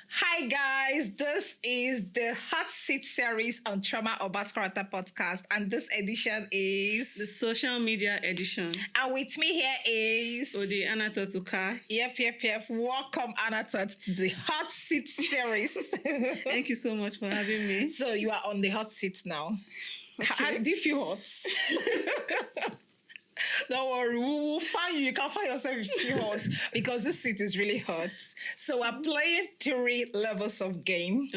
Hi guys, this is the Hot Seat series on Trauma or Bad Character podcast, and this edition is the social media edition. And with me here is The Anathoth. Yep. Welcome, Anathoth, to the Hot Seat series. Thank you so much for having me. So you are on the hot seat now. Okay. Do you feel hot? Don't worry, we'll find you. You can find yourself if you feel hot because this seat is really hot. So we're playing 3 levels of game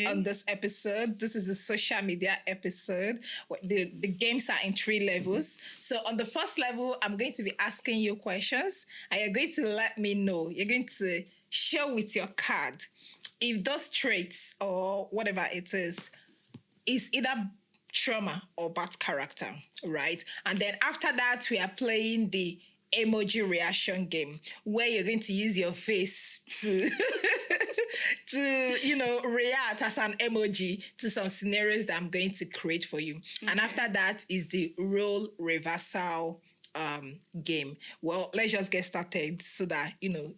on this episode. This is a social media episode. The games are in 3 levels. So on the first level, I'm going to be asking you questions and you're going to let me know. You're going to show with your card if those traits or whatever it is either trauma or bad character, right? And then after that, we are playing the emoji reaction game where you're going to use your face to react as an emoji to some scenarios that I'm going to create for you. And after that is the role reversal game. Well, let's just get started so that you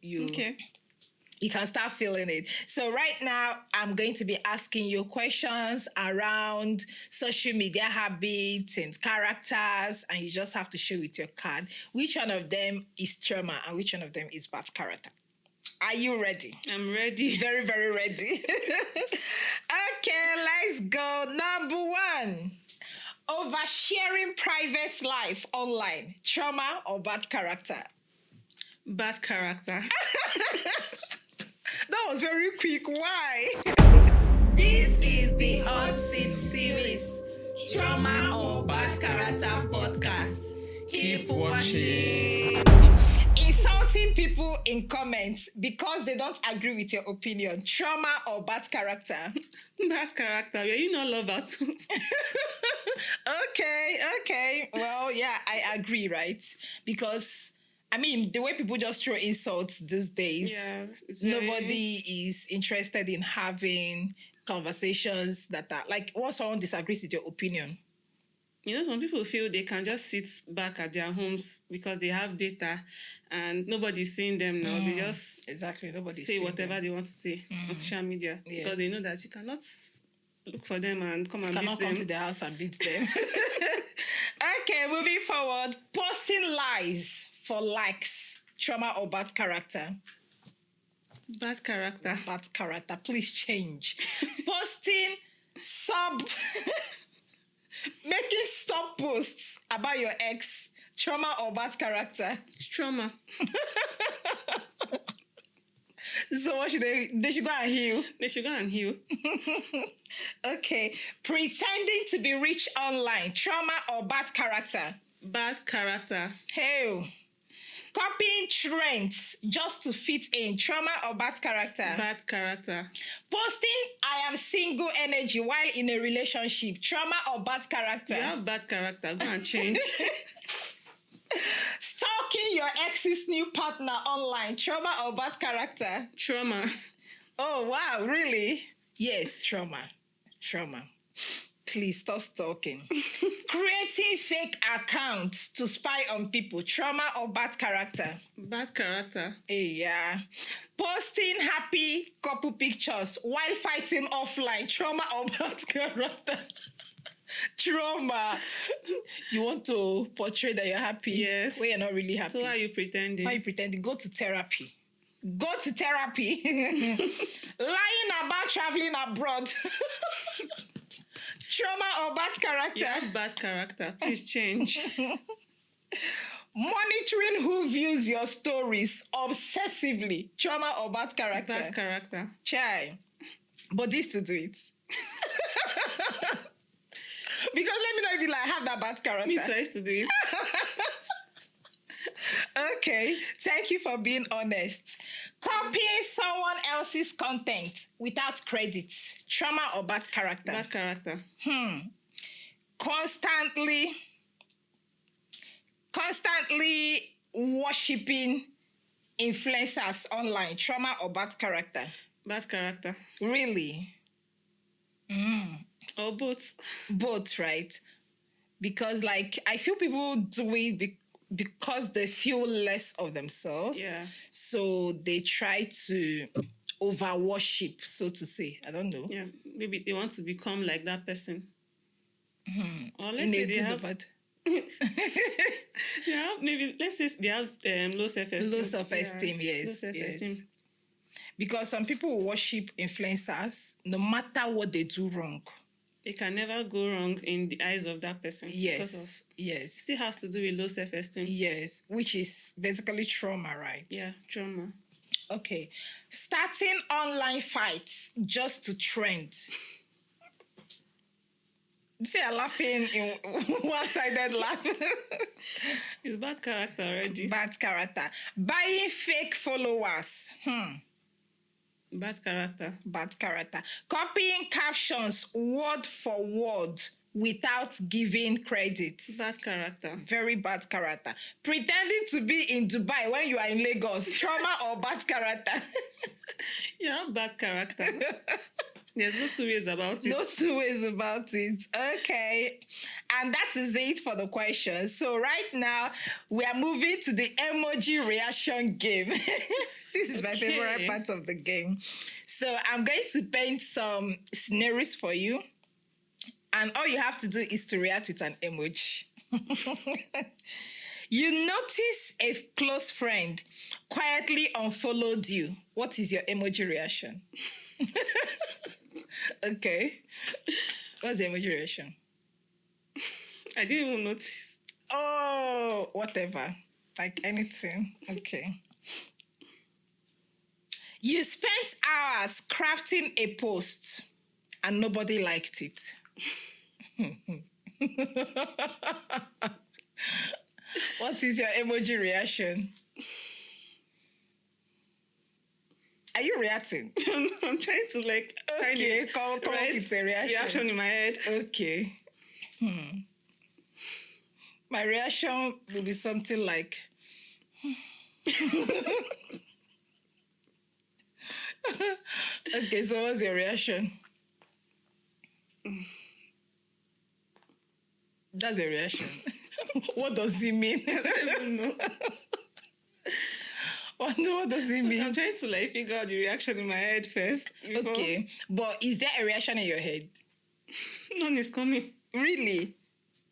can start feeling it. So right now, I'm going to be asking you questions around social media habits and characters, and you just have to show with your card which one of them is trauma and which one of them is bad character. Are you ready? I'm ready. Very, very ready. Okay, let's go. Number 1. Oversharing private life online. Trauma or bad character? Bad character. That was very quick. Why? This is the Hot Seat series, Trauma or Bad Character podcast. Keep watching. Insulting people in comments because they don't agree with your opinion. Trauma or bad character? Bad character. Are you not lover too? Okay. Well, yeah, I agree, right? Because the way people just throw insults these days, nobody is interested in having conversations that are like, once someone disagrees with your opinion. Some people feel they can just sit back at their homes because they have data and nobody's seeing them now. They just say whatever they want to say on social media because they know that you cannot look for them and come and beat them. Cannot come to their house and beat them. Okay, moving forward. Posting lies for likes, trauma or bad character? Bad character. Bad character. Please change. Posting making sub posts about your ex, trauma or bad character? Trauma. So what should they should go and heal? They should go and heal. Okay. Pretending to be rich online, trauma or bad character? Bad character. Hey. Copying trends just to fit in, trauma or bad character? Bad character. Posting I am single energy while in a relationship, trauma or bad character? You have bad character, go and change. Stalking your ex's new partner online, trauma or bad character? Trauma. Oh, wow, really? Yes, trauma. Please stop stalking. Creating fake accounts to spy on people, trauma or bad character? Bad character. Yeah. Posting happy couple pictures while fighting offline, trauma or bad character? Trauma. You want to portray that you're happy? Yes. When you're not really happy. So why are you pretending? Why are you pretending? Go to therapy. Lying about traveling abroad. Trauma or bad character? You have bad character. Please change. Monitoring who views your stories obsessively. Trauma or bad character? Bad character. Chai. But this to do it. Because let me know if you have that bad character. Me tries to do it. Okay. Thank you for being honest. Copying someone else's content without credit. Trauma or bad character? Bad character. Constantly worshipping influencers online. Trauma or bad character? Bad character. Really? Or both. Both, right? Because I feel people do it because they feel less of themselves. Yeah. So they try to over worship, so to say. I don't know. Yeah, maybe they want to become like that person. Or let's say they have... yeah, maybe let's say they have low self-esteem. Low self-esteem, yes. Low self-esteem. Yes. Because some people will worship influencers no matter what they do wrong. It can never go wrong in the eyes of that person. Yes, yes. It still has to do with low self-esteem. Yes, which is basically trauma, right? Yeah, trauma. Okay. Starting online fights just to trend. See, I'm laughing in one-sided laugh. It's bad character already. Bad character. Buying fake followers. Bad character. Bad character. Copying captions word for word without giving credit. Bad character. Very bad character. Pretending to be in Dubai when you are in Lagos. Trauma or bad character? Yeah, bad character. There's no two ways about it. No two ways about it. Okay. And that is it for the questions. So right now, we are moving to the emoji reaction game. This is my favorite part of the game. So I'm going to paint some scenarios for you. And all you have to do is to react with an emoji. You notice a close friend quietly unfollowed you. What is your emoji reaction? Okay. What's the emoji reaction? I didn't even notice. Oh, whatever. Like anything. Okay. You spent hours crafting a post and nobody liked it. What is your emoji reaction? Are you reacting? I'm trying to okay, come up with a reaction in my head. Okay. My reaction will be something like... Okay, so what's your reaction? That's your reaction. What does it mean? I don't know. What does it mean? I'm trying to figure out the reaction in my head first. Okay, but is there a reaction in your head? None is coming. Really?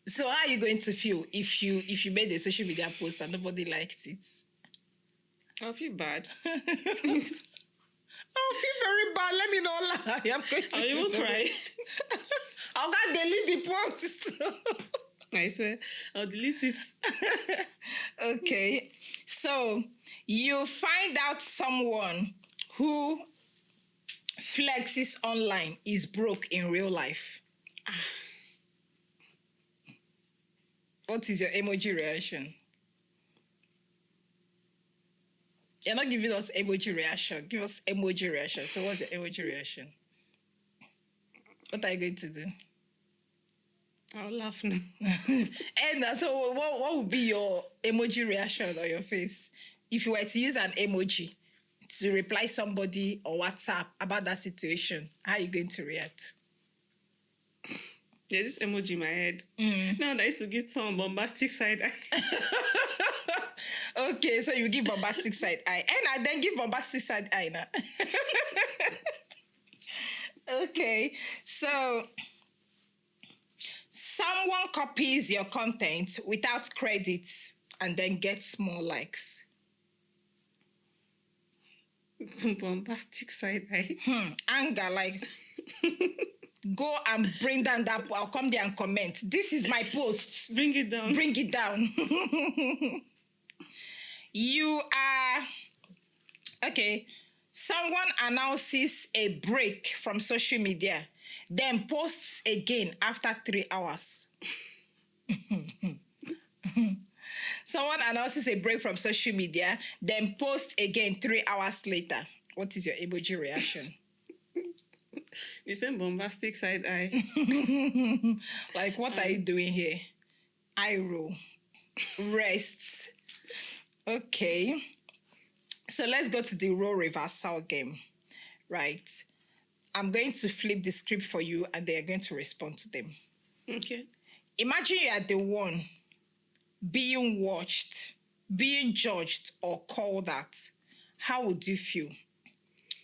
So how are you going to feel if you made a social media post and nobody liked it? I'll feel bad. I'll feel very bad. Let me not lie. I'm going to. I'll even cry. I'll go delete the post. I swear, I'll delete it. Okay, so you find out someone who flexes online is broke in real life. What is your emoji reaction? You're not giving us emoji reaction. Give us emoji reaction. So what's your emoji reaction? What are you going to do? I'll laugh now. And so what would be your emoji reaction on your face? If you were to use an emoji to reply somebody or WhatsApp about that situation, how are you going to react? There's this emoji in my head. Now I used to give someone bombastic side eye. Okay, so you give bombastic side eye. And I then give bombastic side eye now. Okay, so someone copies your content without credit and then gets more likes. Bombastic side eye. Anger, go and bring down that. I'll come there and comment. This is my post. Bring it down. Bring it down. You are... Okay. Someone announces a break from social media, then posts again after 3 hours. Someone announces a break from social media, then posts again 3 hours later. What is your emoji reaction? The same bombastic side eye. What are you doing here? Eye roll. Rest. Okay. So let's go to the role reversal game. Right. I'm going to flip the script for you and they are going to respond to them. Okay. Imagine you are the one being watched, being judged or called out. How would you feel?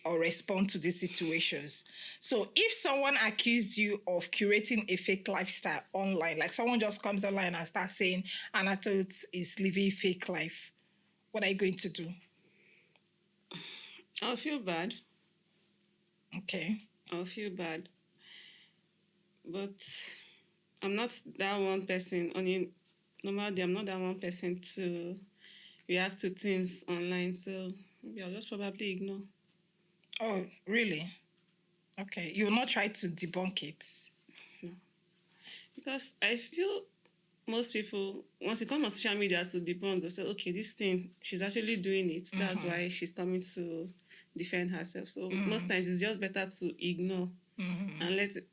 or respond to these situations. So if someone accused you of curating a fake lifestyle online, like someone just comes online and starts saying Anathoth is living a fake life, what are you going to do? I'll feel bad. Okay. I'll feel bad. But I'm not that one person. Normally, I'm not that one person to react to things online. So maybe I'll just probably ignore. Oh, really? Okay. You will not try to debunk it? No. Because I feel most people, once you come on social media to debunk, they'll say, okay, this thing, she's actually doing it. That's why she's coming to defend herself. So most times it's just better to ignore and let it.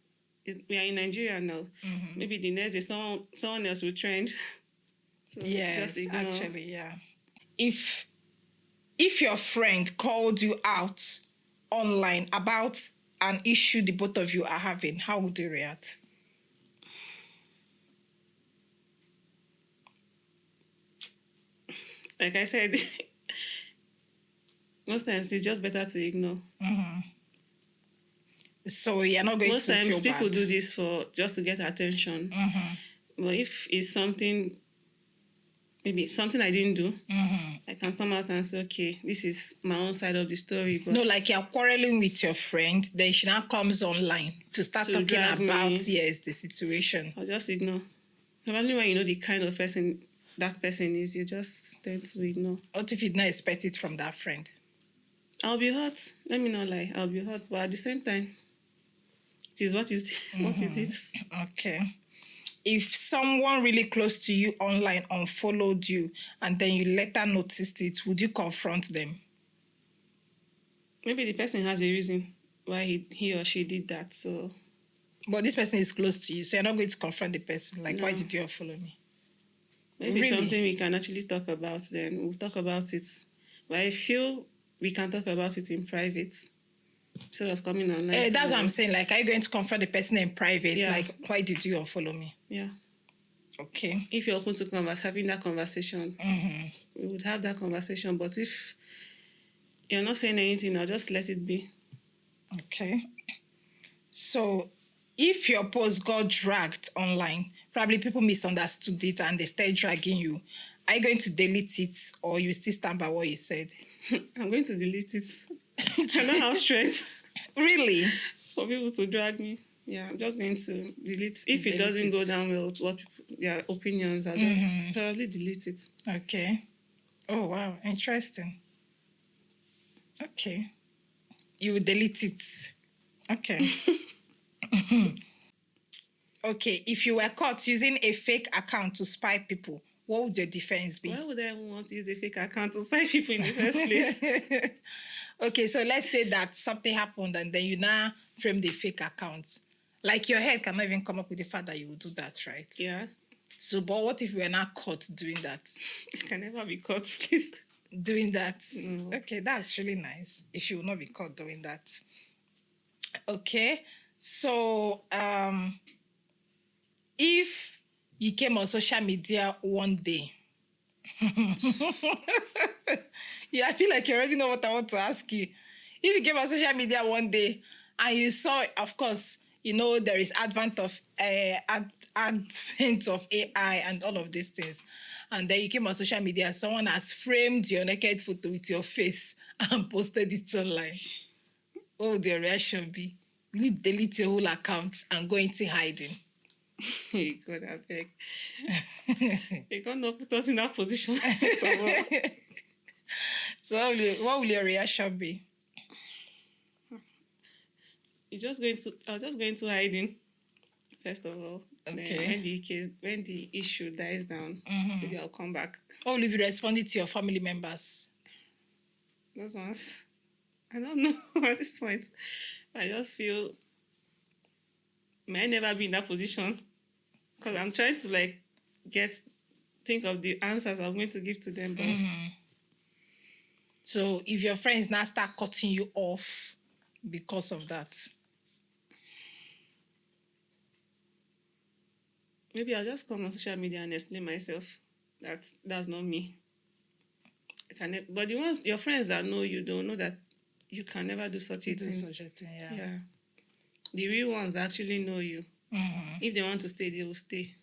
We are in Nigeria now. Maybe the next day someone else will trend. So yes, actually, yeah. If your friend called you out online about an issue the both of you are having, how would you react? Like I said, most times it's just better to ignore. So you're not going to feel bad. Most times people do this just to get attention. But if it's something, maybe something I didn't do, I can come out and say, okay, this is my own side of the story. But no, like you're quarreling with your friend, then she now comes online to start talking about, yes, the situation. I'll just ignore. Normally when you know the kind of person that person is, you just tend to ignore. What if you did not expect it from that friend? I'll be hurt. Let me not lie. I'll be hurt. But at the same time, it is what is what is it? Okay. If someone really close to you online unfollowed you and then you later noticed it, would you confront them? Maybe the person has a reason why he or she did that. So, but this person is close to you, so you're not going to confront the person. Like, no. Why did you unfollow me? Maybe really? Something we can actually talk about. Then we'll talk about it. But I feel we can talk about it in private. Instead of coming online. That's what I'm saying. Like, are you going to confront the person in private? Yeah. Like, why did you unfollow me? Yeah. Okay. If you're open to having that conversation, we would have that conversation. But if you're not saying anything, I'll just let it be. Okay. So, if your post got dragged online, probably people misunderstood it and they started dragging you, are you going to delete it or you still stand by what you said? I'm going to delete it. I don't have strength. Really? For people to drag me. Yeah, I'm just going to delete. If it doesn't go down well with what their opinions, I'll just probably delete it. Okay. Oh, wow. Interesting. Okay. You will delete it. Okay. Okay. If you were caught using a fake account to spy people, what would your defense be? Why would I want to use a fake account to spy people in the first place? Okay, so let's say that something happened and then you now frame the fake account. Like your head cannot even come up with the fact that you would do that, right? Yeah. So, but what if you were not caught doing that? You can never be caught, please. Doing that? No. Okay, that's really nice. If you will not be caught doing that. Okay, so if you came on social media one day, yeah, I feel like you already know what I want to ask you. If you came on social media one day and you saw, of course, you know there is advent of AI and all of these things, and then you came on social media, someone has framed your naked photo with your face and posted it online, what would your reaction be? Will you delete your whole account and go into hiding? Hey, God, I beg. You can't put us in that position. So what will your reaction be? I'll just go into hiding, first of all. Okay. Then when the issue dies down, maybe I'll come back. Or will you respond to your family members? Those ones, I don't know at this point. I just feel may I never be in that position because I'm trying to think of the answers I'm going to give to them. But so if your friends now start cutting you off because of that, maybe I'll just come on social media and explain myself that that's not me. But the ones your friends that know you don't know that you can never do such a thing. Yeah. The real ones that actually know you, if they want to stay, they will stay.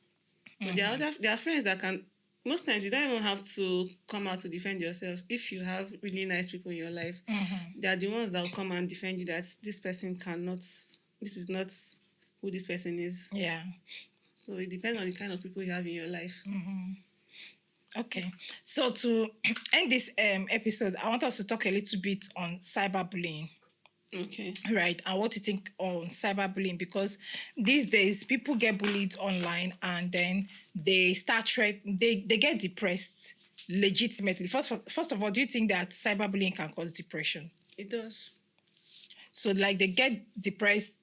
But there are friends that can. Most times, you don't even have to come out to defend yourself. If you have really nice people in your life, they are the ones that will come and defend you. That this person cannot. This is not who this person is. Yeah. So it depends on the kind of people you have in your life. Okay. So to end this episode, I want us to talk a little bit on cyberbullying. Okay. Right. And what you think on cyberbullying, because these days people get bullied online and then they start they get depressed legitimately. First of all, do you think that cyberbullying can cause depression? It does. So like they get depressed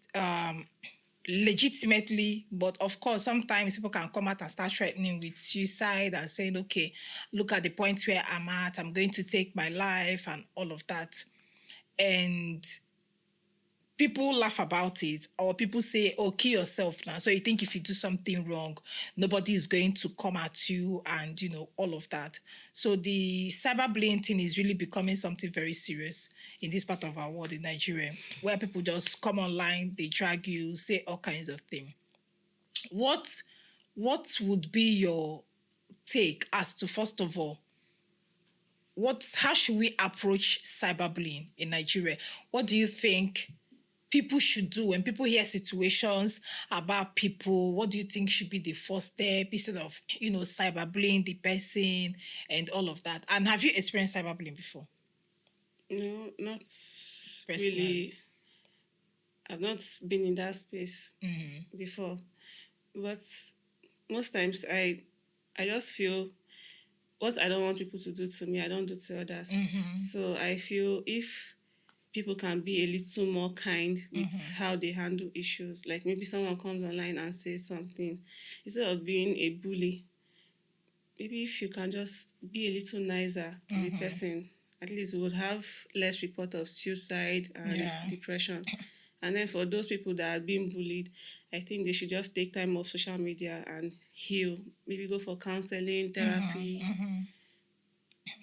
legitimately, but of course sometimes people can come out and start threatening with suicide and saying, okay, look at the point where I'm at, I'm going to take my life and all of that. And people laugh about it, or people say, oh, kill yourself now. So you think if you do something wrong, nobody is going to come at you and, all of that. So the cyberbullying thing is really becoming something very serious in this part of our world, in Nigeria, where people just come online, they drag you, say all kinds of things. What would be your take as to, first of all, how should we approach cyberbullying in Nigeria? What do you think people should do when people hear situations about people? What do you think should be the first step instead of, cyberbullying the person and all of that? And have you experienced cyberbullying before? No, not personally. Really. I've not been in that space before. But most times I just feel what I don't want people to do to me, I don't do to others. So I feel if people can be a little more kind with how they handle issues. Like maybe someone comes online and says something, instead of being a bully, maybe if you can just be a little nicer to the person, at least we would have less report of suicide and depression. And then for those people that are being bullied, I think they should just take time off social media and heal. Maybe go for counseling, therapy,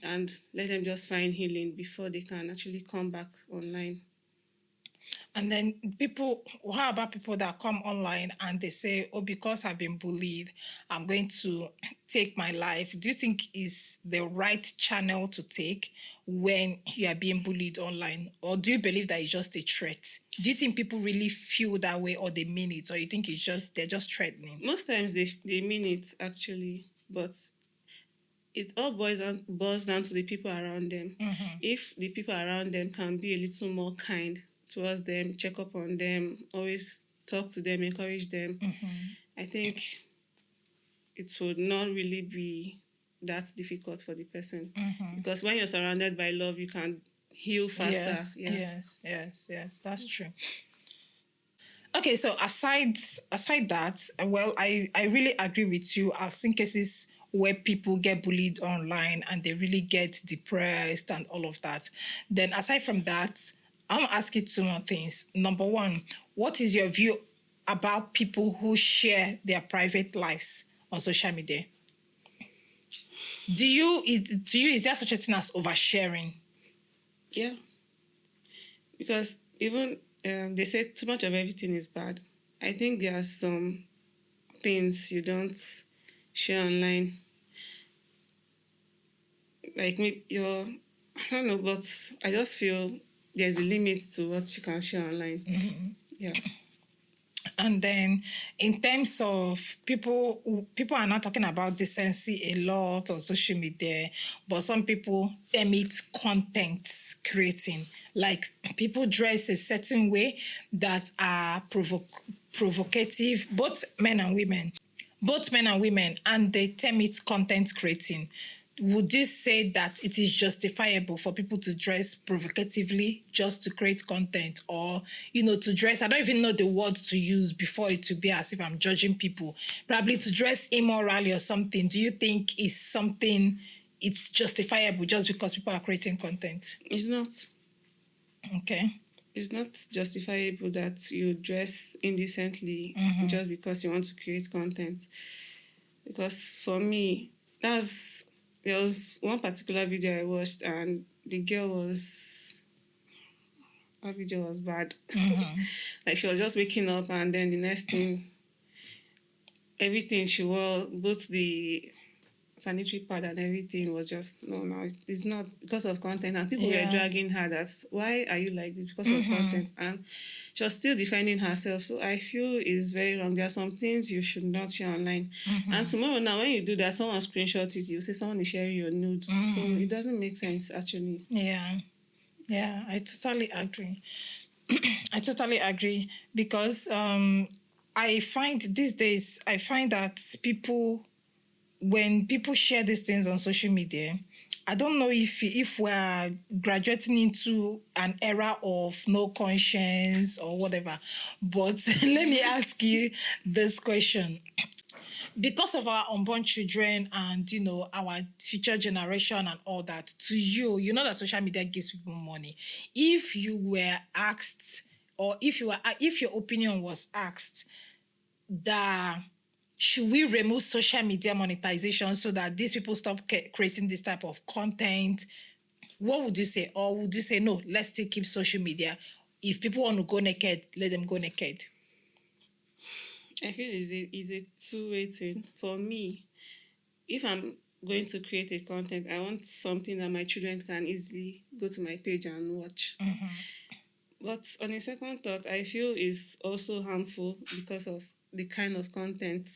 and let them just find healing before they can actually come back online. And then how about people that come online and they say, oh, because I've been bullied, I'm going to take my life? Do you think is the right channel to take when you are being bullied online? Or do you believe that it's just a threat? Do you think people really feel that way, or they mean it? Or you think they're just threatening? Most times they mean it, actually. But it all boils down to the people around them. If the people around them can be a little more kind towards them, check up on them, always talk to them, encourage them, I think it would not really be that difficult for the person. Because when you're surrounded by love, you can heal faster. Yes, that's true. Okay, so aside that, well, I really agree with you. I've seen cases where people get bullied online and they really get depressed and all of that. Then aside from that, I want to ask you two more things. Number one, what is your view about people who share their private lives on social media? Is there such a thing as oversharing? Yeah. Because even they say too much of everything is bad. I think there are some things you don't share online. Like I don't know, but I just feel there's a limit to what you can share online. Yeah. And then in terms of people are not talking about decency a lot on social media, but some people term it content creating. Like people dress a certain way that are provocative, both men and women, and they term it content creating. Would you say that it is justifiable for people to dress provocatively just to create content, or, to dress, I don't even know the word to use before it to be as if I'm judging people, probably to dress immorally or something? Do you think it's justifiable just because people are creating content? It's not. Okay. It's not justifiable that you dress indecently just because you want to create content. Because for me, there was one particular video I watched, and the girl was, her video was bad. Like she was just waking up and then the next thing, everything she wore, both the sanitary pad and everything was just no, it's not because of content, and people were dragging her that why are you like this because of content, and she was still defending herself. So I feel it's very wrong. There are some things you should not share online, and tomorrow now when you do that, someone screenshot it, you say someone is sharing your nudes, so it doesn't make sense actually. I totally agree. I totally agree because I find these days that when people share these things on social media, I don't know if we're graduating into an era of no conscience or whatever, but let me ask you this question. Because of our unborn children and, our future generation and all that, to you, you know that social media gives people money. If you were asked, or if your opinion was asked, that should we remove social media monetization so that these people stop creating this type of content, what would you say? Or would you say, no, let's still keep social media? If people want to go naked, let them go naked. I feel it's a two-way thing. For me, if I'm going to create a content, I want something that my children can easily go to my page and watch. But on a second thought, I feel it's also harmful because of the kind of content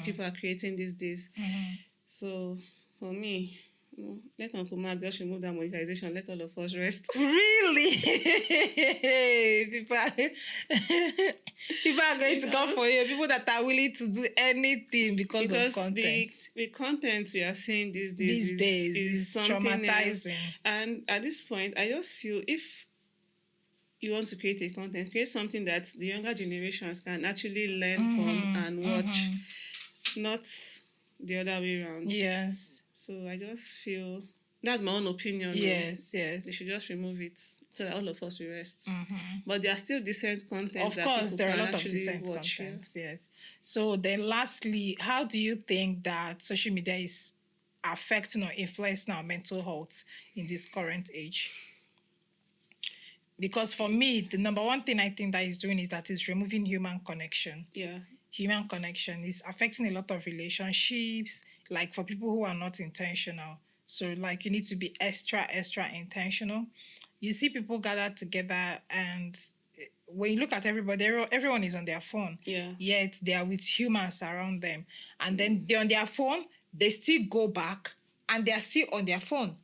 people are creating these days. So for me, let Uncle Mark just remove that monetization. Let all of us rest. Really? people are going to come for you. People that are willing to do anything because of content. The content we are seeing these days is traumatizing. And at this point, I just feel if you want to create a content, create something that the younger generations can actually learn from and watch, not the other way around. Yes. So I just feel that's my own opinion. Yes. They should just remove it so that all of us will rest. But there are still decent content. Of course, there are a lot of decent content. Yes. So then, lastly, how do you think that social media is affecting or influencing our mental health in this current age? Because for me, the number one thing I think that is doing is that it's removing human connection. Yeah. Human connection is affecting a lot of relationships, like for people who are not intentional. So like you need to be extra intentional. You see people gather together, and when you look at everybody, everyone is on their phone. Yeah. Yet they are with humans around them. And then they're on their phone, they still go back and they're still on their phone,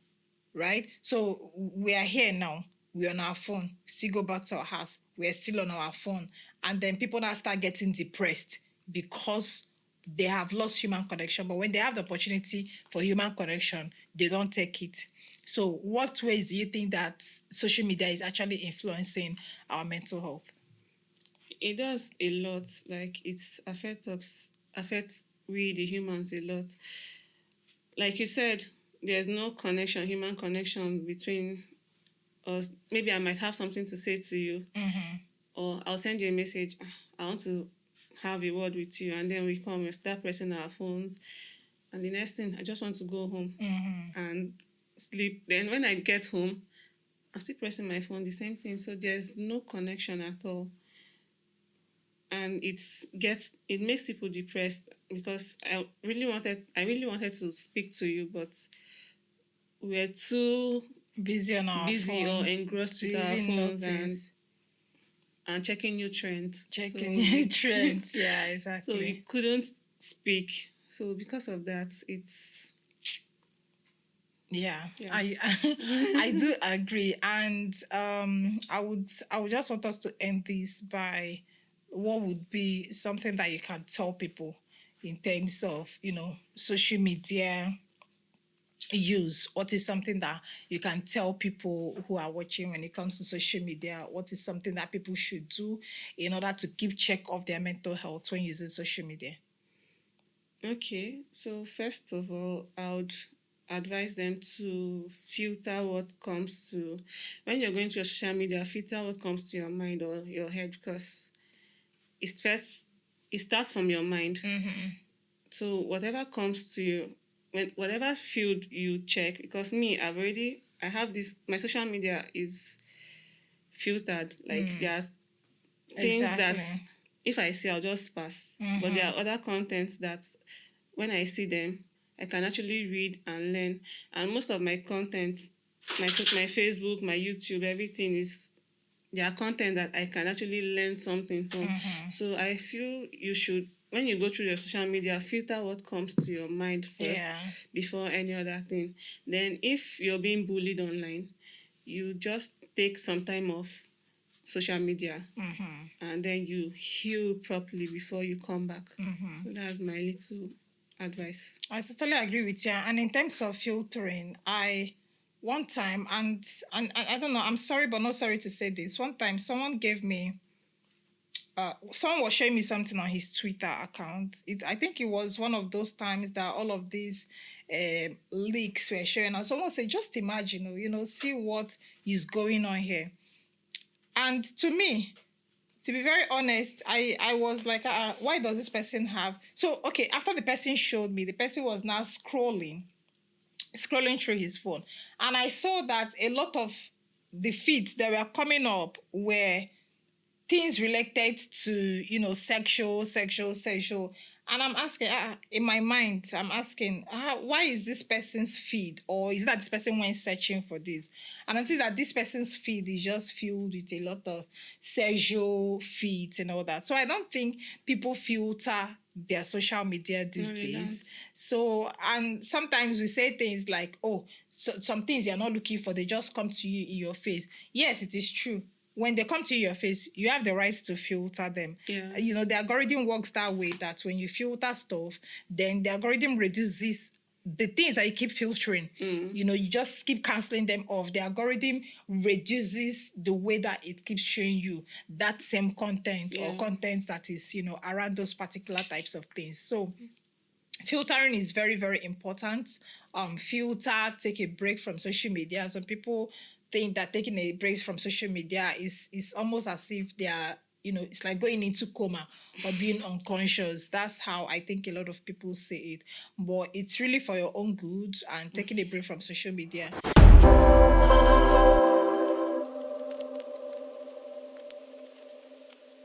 right? So we are here now. We're on our phone. Still go back to our house. We're still on our phone. And then people now start getting depressed because they have lost human connection. But when they have the opportunity for human connection, they don't take it. So what ways do you think that social media is actually influencing our mental health? It does a lot. Like it affects we the humans a lot. Like you said, there's no connection, human connection between us. Maybe I might have something to say to you, or I'll send you a message. I want to have a word with you, and then we come and start pressing our phones, and the next thing I just want to go home and sleep. Then when I get home, I'm still pressing my phone, the same thing. So there's no connection at all, and it makes people depressed because I really wanted to speak to you, but we're too busy on our phone, or engrossed with our phones and checking new trends. New trends, yeah, exactly. So we couldn't speak. So because of that, it's... Yeah. I do agree. And I would just want us to end this by what would be something that you can tell people in terms of, social media use. What is something that you can tell people who are watching when it comes to social media? What is something that people should do in order to keep check of their mental health when using social media? Okay, so first of all, I would advise them to filter what comes to... When you're going to your social media, filter what comes to your mind or your head, because it starts from your mind. So whatever comes to you, whatever field you check, because me, I have this, my social media is filtered. Like there are things that if I see, I'll just pass. But there are other contents that when I see them, I can actually read and learn. And most of my content, my Facebook, my YouTube, everything is there are content that I can actually learn something from. So I feel you should, when you go through your social media, filter what comes to your mind first before any other thing. Then if you're being bullied online, you just take some time off social media and then you heal properly before you come back. So that's my little advice. I totally agree with you. And in terms of filtering, one time, and I don't know, I'm sorry, but not sorry to say this. One time, someone gave me, someone was showing me something on his Twitter account. I think it was one of those times that all of these leaks were showing. And someone said, just imagine, see what is going on here. And to me, to be very honest, I was like, why does this person have... So, okay, after the person showed me, the person was now scrolling through his phone. And I saw that a lot of the feeds that were coming up were things related to, sexual. And I'm asking, in my mind, I'm asking, why is this person's feed? Or is that this person went searching for this? And I think that this person's feed is just filled with a lot of sexual feeds and all that. So I don't think people filter their social media these days. So, and sometimes we say things like, some things you're not looking for, they just come to you in your face. Yes, it is true. When they come to your face, you have the right to filter them. Yeah. The algorithm works that way, that when you filter stuff, then the algorithm reduces the things that you keep filtering. You just keep cancelling them off. The algorithm reduces the way that it keeps showing you that same content or content that is, around those particular types of things. So filtering is very, very important. Filter, take a break from social media. Some people think that taking a break from social media is almost as if they are, it's like going into coma or being unconscious. That's how I think a lot of people say it. But it's really for your own good, and taking a break from social media.